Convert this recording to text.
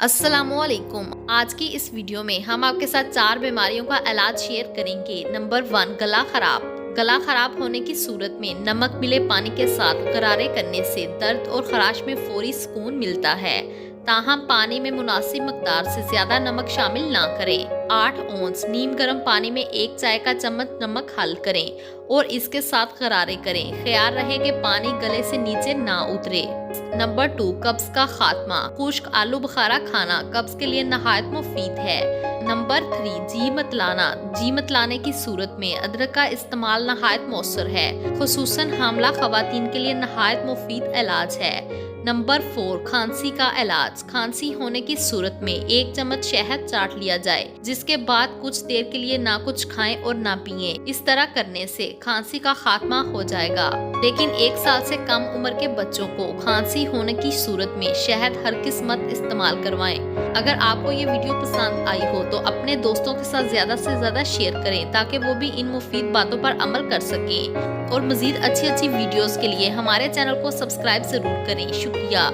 अस्सलामुअलैकुम। आज की इस वीडियो में हम आपके साथ 4 बीमारियों का इलाज शेयर करेंगे। नंबर 1, गला खराब। गला खराब होने की सूरत में नमक मिले पानी के साथ गरारे करने से दर्द और खराश में फौरी सुकून मिलता है। ताहम पानी में मुनासिब मकदार से ज्यादा नमक शामिल ना करें। 8 औंस नीम गर्म पानी में 1 चाय का चम्मच नमक हल करें और इसके साथ गरारे करें। ख्याल रहे कि पानी गले से नीचे ना उतरे। नंबर 2, कब्ज का खात्मा। खुश्क आलू बुखारा खाना कब्ज के लिए नहायत मुफीद है। नंबर 3, जी मत लाना। जी मत लाने की सूरत में अदरक का इस्तेमाल नहायत मौसर है, खुसूसन हामला खवातीन के लिए नहायत मुफीद इलाज है। नंबर 4, खांसी का इलाज। खांसी होने की सूरत में 1 चम्मच शहद चाट लिया जाए, जिसके बाद कुछ देर के लिए ना कुछ खाएं और ना पिएं। इस तरह करने से खांसी का खात्मा हो जाएगा। लेकिन 1 साल से कम उम्र के बच्चों को खांसी होने की सूरत में शहद हरगिज़ मत इस्तेमाल करवाएं। अगर आपको ये वीडियो पसंद आई हो तो अपने दोस्तों के साथ ज्यादा से ज्यादा शेयर करें, ताकि वो भी इन मुफीद बातों पर अमल कर सकें। और मजीद अच्छी वीडियोस के लिए हमारे चैनल को सब्सक्राइब जरूर करें। शुक्रिया।